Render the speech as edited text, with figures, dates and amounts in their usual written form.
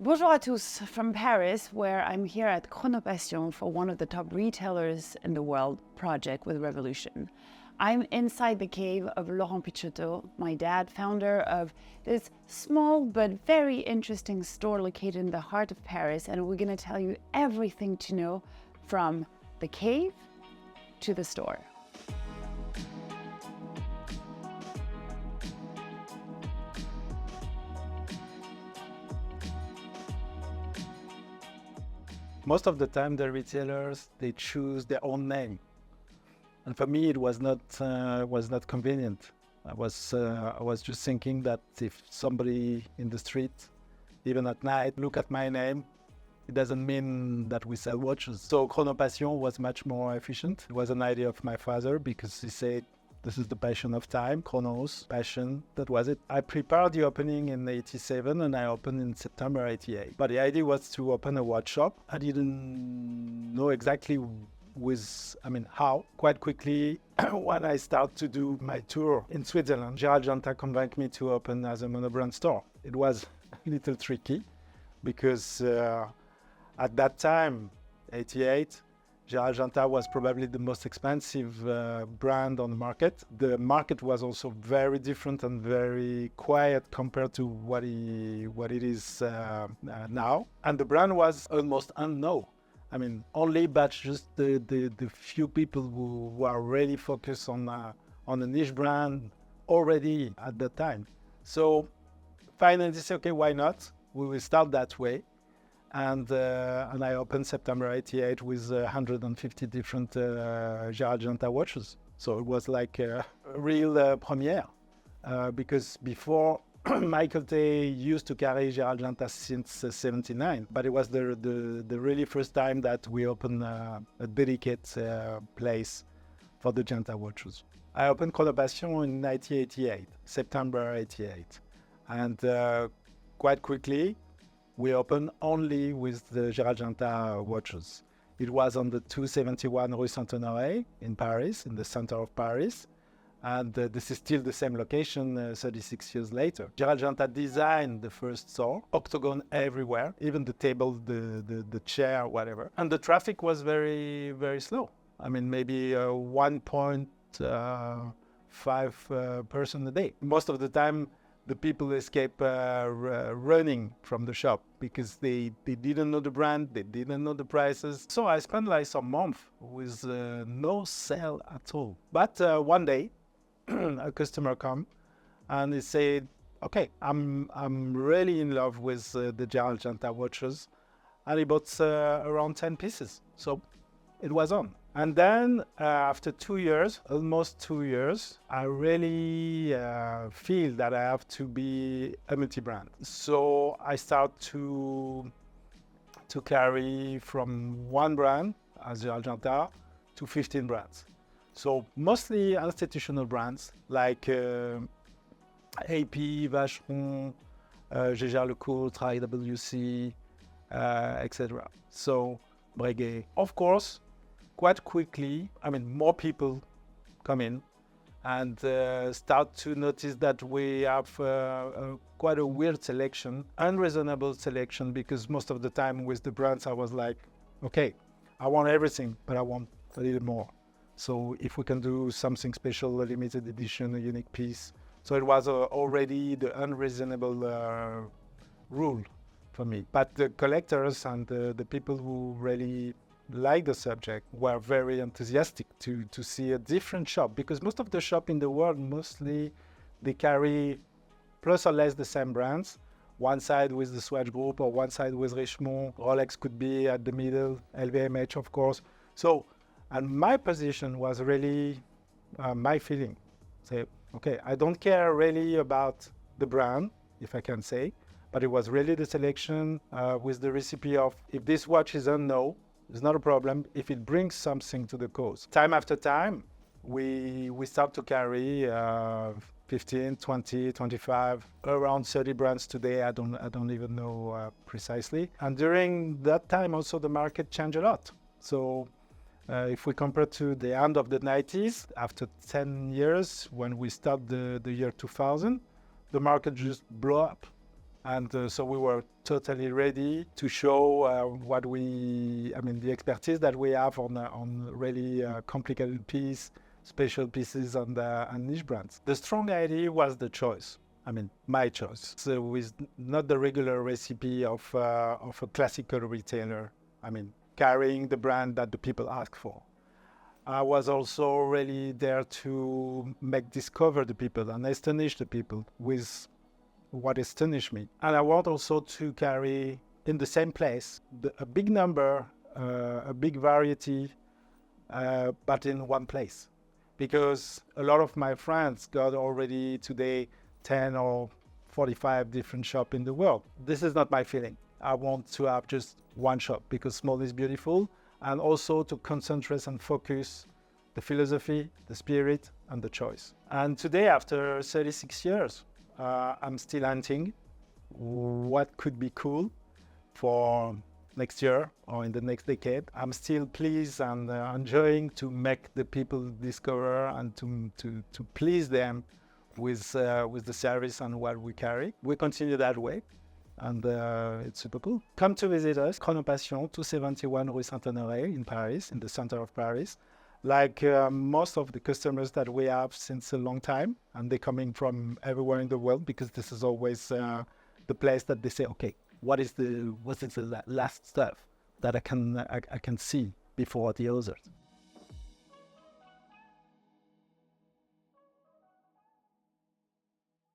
Bonjour à tous from Paris, where I'm here at Chronopassion for one of the top retailers in the world project with Revolution. I'm inside the cave of Laurent Piciotto, my dad, founder of this small but very interesting store located in the heart of Paris, and we're going to tell you everything to know from the cave to the store. Most of the time, the retailers, they choose their own name, and for me, it was not convenient. I was just thinking that if somebody in the street, even at night, look at my name, it doesn't mean that we sell watches. So Chronopassion was much more efficient. It was an idea of my father because he said, this is the passion of time, chronos, passion, that was it. I prepared the opening in 87 and I opened in September 88. But the idea was to open a watch shop. I didn't know exactly how. Quite quickly, when I started to do my tour in Switzerland, Genta convinced me to open as a monobrand store. It was a little tricky because at that time, 88, Genta was probably the most expensive brand on the market. The market was also very different and very quiet compared to what it is now. And the brand was almost unknown. I mean, only but just the few people who are really focused on a niche brand already at that time. So finally, they said, okay, why not? We will start that way. And I opened September 88 with 150 different Genta watches. So it was like a real premiere because before Michael Tay used to carry Genta since 79, but it was the really first time that we opened a dedicated place for the Genta watches. I opened Chronopassion in 1988, September 88, and quite quickly we opened only with the Genta watches. It was on the 271 Rue Saint-Honoré in Paris, in the center of Paris. And this is still the same location 36 years later. Genta designed the first store, octagon everywhere, even the table, the chair, whatever. And the traffic was very, very slow. I mean, maybe 1.5 person a day. Most of the time, the people escape running from the shop because they didn't know the brand, they didn't know the prices. So I spent like some month with no sale at all. But one day, a customer come and he said, okay, I'm really in love with the Genta watches. And he bought around 10 pieces. So it was on. And then after 2 years, almost 2 years, I really feel that I have to be a multi-brand. So I start to carry from one brand, as Genta, to 15 brands. So mostly institutional brands like AP, Vacheron, Jaeger-LeCoultre, IWC, etc. So Breguet. Of course, quite quickly, I mean, more people come in and start to notice that we have quite a weird selection, unreasonable selection, because most of the time with the brands, I was like, okay, I want everything, but I want a little more. So if we can do something special, a limited edition, a unique piece. So it was already the unreasonable rule for me. But the collectors and the people who really like the subject were very enthusiastic to see a different shop, because most of the shop in the world, mostly they carry plus or less the same brands. One side with the Swatch Group or one side with Richemont. Rolex could be at the middle, LVMH of course. So, and my position was really my feeling. Say, okay, I don't care really about the brand, if I can say, but it was really the selection with the recipe of, if this watch is unknown, it's not a problem if it brings something to the cause. Time after time, we start to carry 15, 20, 25, around 30 brands today. I don't even know precisely. And during that time also the market changed a lot. So if we compare to the end of the 90s, after 10 years, when we start the year 2000, the market just blew up. And so we were totally ready to show the expertise that we have on really complicated piece, special pieces and niche brands. The strong idea was the choice. My choice. So with not the regular recipe of a classical retailer. Carrying the brand that the people ask for. I was also really there to discover the people and astonish the people with what astonished me. And I want also to carry in the same place a big number, a big variety, but in one place. Because a lot of my friends got already today 10 or 45 different shops in the world. This is not my feeling. I want to have just one shop because small is beautiful, and also to concentrate and focus the philosophy, the spirit, and the choice. And today, after 36 years, I'm still hunting what could be cool for next year or in the next decade. I'm still pleased and enjoying to make the people discover and to please them with the service and what we carry. We continue that way, and it's super cool. Come to visit us, Chronopassion, 271 Rue Saint-Honoré in Paris, in the center of Paris. Like most of the customers that we have since a long time, and they're coming from everywhere in the world because this is always the place that they say, okay, what is the last stuff that I can see before the others?